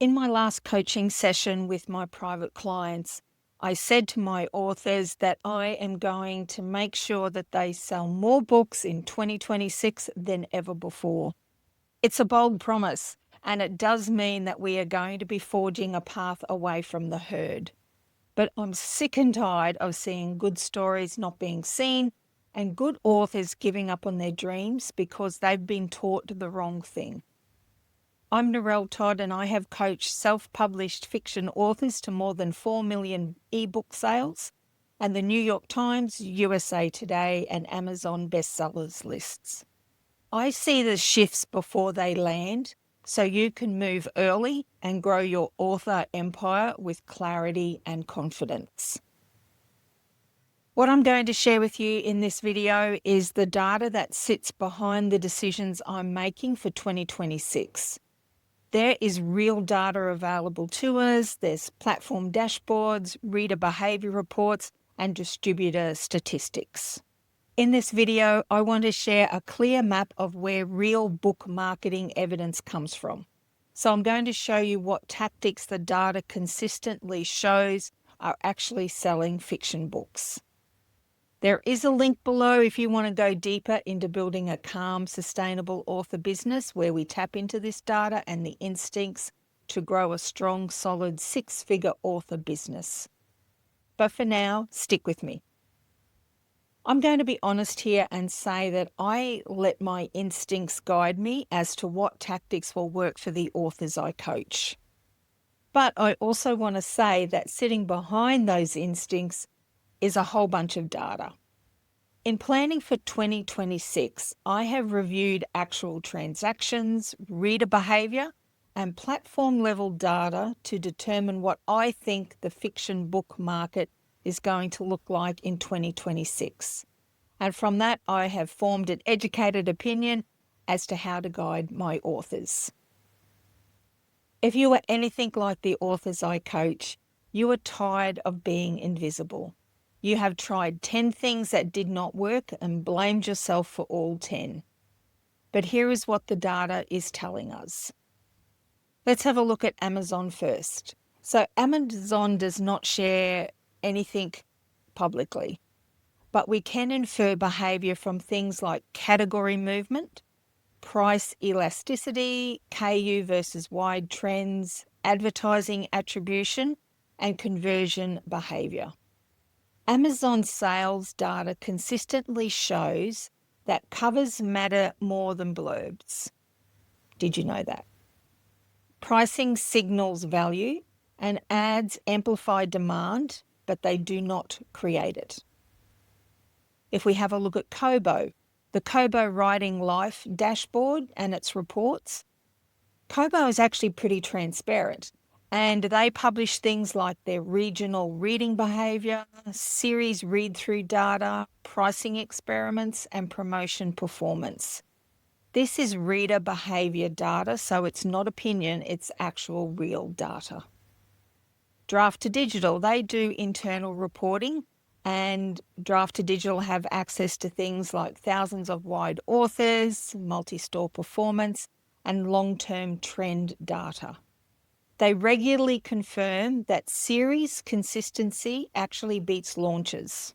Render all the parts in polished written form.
In my last coaching session with my private clients, I said to my authors that I am going to make sure that they sell more books in 2026 than ever before. It's a bold promise, and it does mean that we are going to be forging a path away from the herd. But I'm sick and tired of seeing good stories not being seen and good authors giving up on their dreams because they've been taught the wrong thing. I'm Narelle Todd, and I have coached self-published fiction authors to more than 4 million ebook sales and the New York Times, USA Today, and Amazon bestsellers lists. I see the shifts before they land so you can move early and grow your author empire with clarity and confidence. What I'm going to share with you in this video is the data that sits behind the decisions I'm making for 2026. There is real data available to us. There's platform dashboards, reader behavior reports, and distributor statistics. In this video, I want to share a clear map of where real book marketing evidence comes from. So I'm going to show you what tactics the data consistently shows are actually selling fiction books. There is a link below if you want to go deeper into building a calm, sustainable author business where we tap into this data and the instincts to grow a strong, solid six-figure author business. But for now, stick with me. I'm going to be honest here and say that I let my instincts guide me as to what tactics will work for the authors I coach. But I also want to say that sitting behind those instincts is a whole bunch of data. In planning for 2026, I have reviewed actual transactions, reader behavior, and platform-level data to determine what I think the fiction book market is going to look like in 2026. And from that, I have formed an educated opinion as to how to guide my authors. If you are anything like the authors I coach, you are tired of being invisible. You have tried 10 things that did not work and blamed yourself for all 10. But here is what the data is telling us. Let's have a look at Amazon first. So Amazon does not share anything publicly, but we can infer behavior from things like category movement, price elasticity, KU versus wide trends, advertising attribution, and conversion behavior. Amazon sales data consistently shows that covers matter more than blurbs. Did you know that? Pricing signals value, and ads amplify demand, but they do not create it. If we have a look at Kobo, the Kobo Writing Life dashboard and its reports, Kobo is actually pretty transparent. And they publish things like their regional reading behavior, series read-through data, pricing experiments, and promotion performance. This is reader behavior data, so it's not opinion, it's actual real data. Draft to Digital, they do internal reporting, and Draft to Digital have access to things like thousands of wide authors, multi-store performance, and long-term trend data. They regularly confirm that series consistency actually beats launches.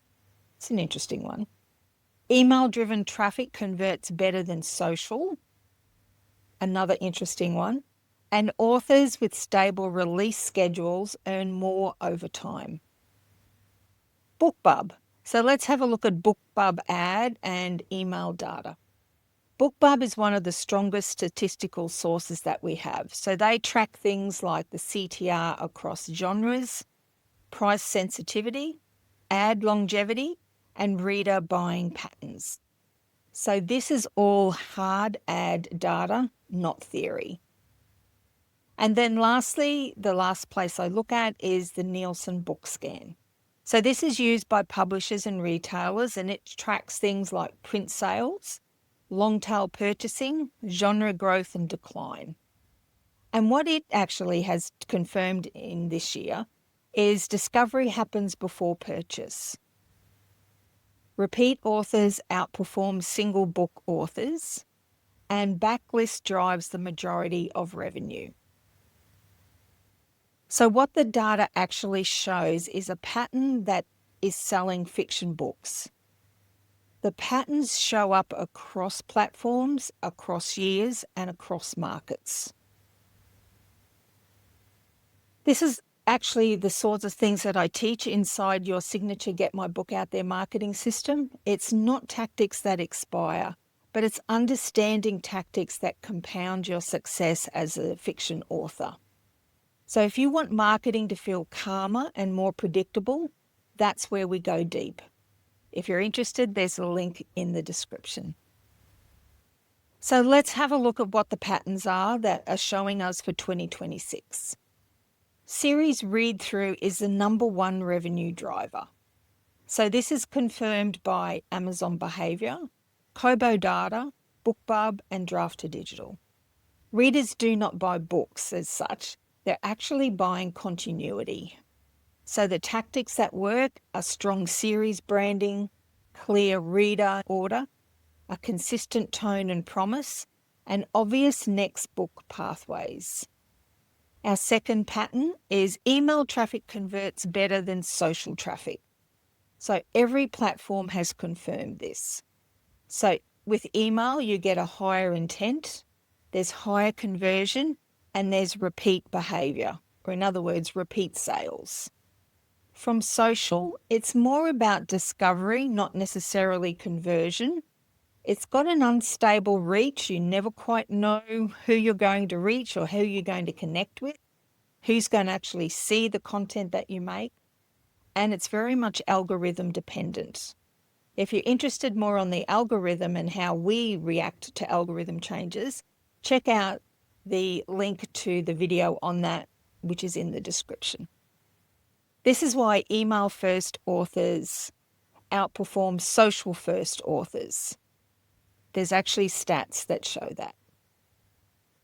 It's an interesting one. Email-driven traffic converts better than social. Another interesting one. And authors with stable release schedules earn more over time. BookBub. So let's have a look at BookBub ad and email data. BookBub is one of the strongest statistical sources that we have. So they track things like the CTR across genres, price sensitivity, ad longevity, and reader buying patterns. So this is all hard ad data, not theory. And then lastly, the last place I look at is the Nielsen Book Scan. So this is used by publishers and retailers, and it tracks things like print sales, long tail purchasing, genre growth and decline. And what it actually has confirmed in this year is discovery happens before purchase. Repeat authors outperform single book authors, and backlist drives the majority of revenue. So what the data actually shows is a pattern that is selling fiction books. The patterns show up across platforms, across years, and across markets. This is actually the sorts of things that I teach inside your signature Get My Book Out There marketing system. It's not tactics that expire, but it's understanding tactics that compound your success as a fiction author. So if you want marketing to feel calmer and more predictable, that's where we go deep. If you're interested, there's a link in the description. So let's have a look at what the patterns are that are showing us for 2026. Series read-through is the number one revenue driver. So this is confirmed by Amazon Behavior, Kobo Data, BookBub, and Draft2Digital. Readers do not buy books as such. They're actually buying continuity. So the tactics that work are strong series branding, clear reader order, a consistent tone and promise, and obvious next book pathways. Our second pattern is email traffic converts better than social traffic. So every platform has confirmed this. So with email, you get a higher intent, there's higher conversion, and there's repeat behavior, or in other words, repeat sales. From social, it's more about discovery, not necessarily conversion. It's got an unstable reach. You never quite know who you're going to reach or who you're going to connect with, who's going to actually see the content that you make. And it's very much algorithm dependent. If you're interested more on the algorithm and how we react to algorithm changes, check out the link to the video on that, which is in the description. This is why email first authors outperform social first authors. There's actually stats that show that.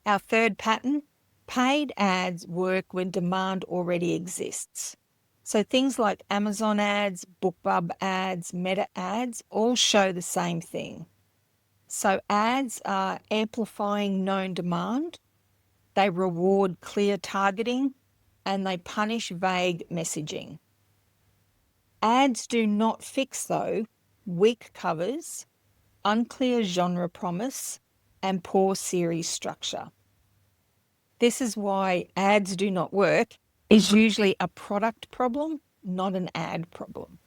Our third pattern, paid ads work when demand already exists. So things like Amazon ads, BookBub ads, Meta ads all show the same thing. So ads are amplifying known demand, they reward clear targeting, and they punish vague messaging. Ads do not fix, though, weak covers, unclear genre promise, and poor series structure. This is why ads do not work is usually a product problem, not an ad problem.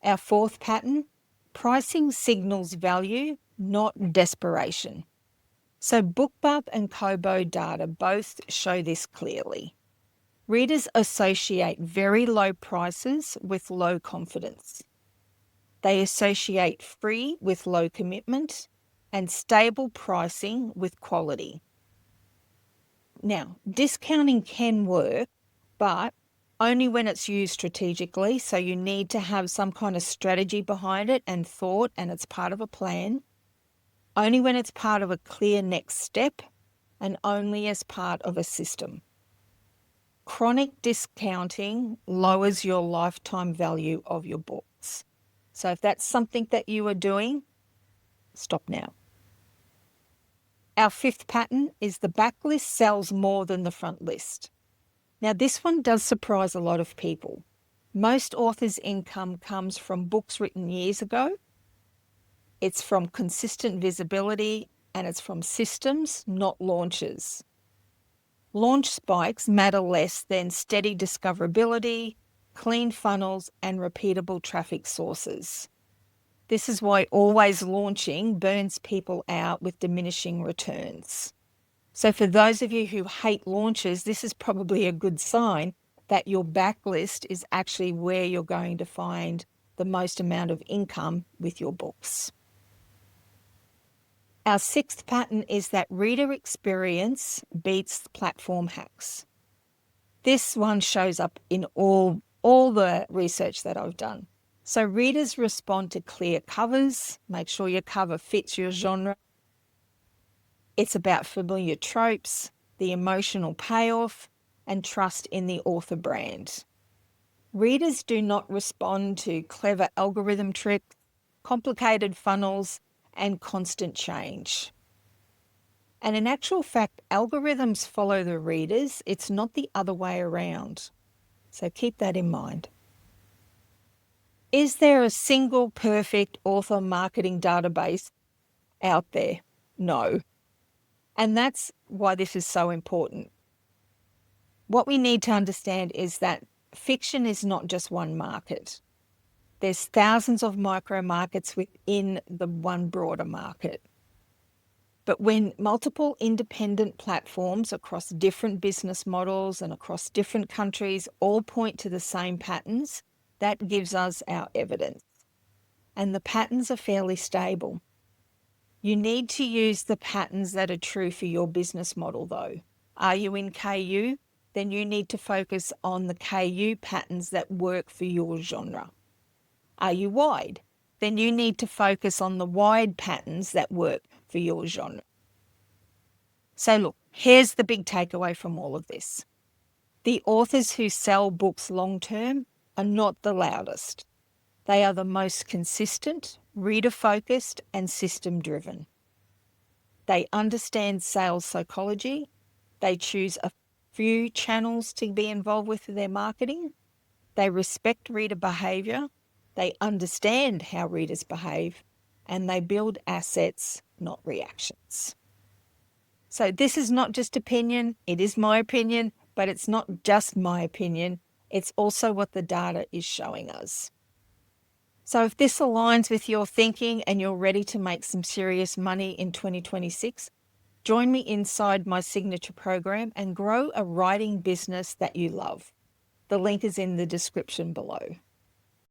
Our fourth pattern, pricing signals value, not desperation. So BookBub and Kobo data both show this clearly. Readers associate very low prices with low confidence. They associate free with low commitment and stable pricing with quality. Now, discounting can work, but only when it's used strategically. So you need to have some kind of strategy behind it and thought, and it's part of a plan. Only when it's part of a clear next step, and only as part of a system. Chronic discounting lowers your lifetime value of your books. So if that's something that you are doing, stop now. Our fifth pattern is the backlist sells more than the front list. Now this one does surprise a lot of people. Most authors' income comes from books written years ago. It's from consistent visibility and it's from systems, not launches. Launch spikes matter less than steady discoverability, clean funnels, and repeatable traffic sources. This is why always launching burns people out with diminishing returns. So for those of you who hate launches, this is probably a good sign that your backlist is actually where you're going to find the most amount of income with your books. Our sixth pattern is that reader experience beats platform hacks. This one shows up in all the research that I've done. So readers respond to clear covers, make sure your cover fits your genre. It's about familiar tropes, the emotional payoff, and trust in the author brand. Readers do not respond to clever algorithm tricks, complicated funnels, and constant change. And in actual fact, algorithms follow the readers. It's not the other way around. So keep that in mind. Is there a single perfect author marketing database out there? No. And that's why this is so important. What we need to understand is that fiction is not just one market. There's thousands of micro markets within the one broader market. But when multiple independent platforms across different business models and across different countries all point to the same patterns, that gives us our evidence. And the patterns are fairly stable. You need to use the patterns that are true for your business model, though. Are you in KU? Then you need to focus on the KU patterns that work for your genre. Are you wide? Then you need to focus on the wide patterns that work for your genre. So look, here's the big takeaway from all of this. The authors who sell books long-term are not the loudest. They are the most consistent, reader-focused, and system-driven. They understand sales psychology. They choose a few channels to be involved with their marketing. They respect reader behavior. They understand how readers behave. And they build assets, not reactions. So this is not just opinion. It is my opinion, but it's not just my opinion. It's also what the data is showing us. So if this aligns with your thinking and you're ready to make some serious money in 2026, join me inside my signature program and grow a writing business that you love. The link is in the description below.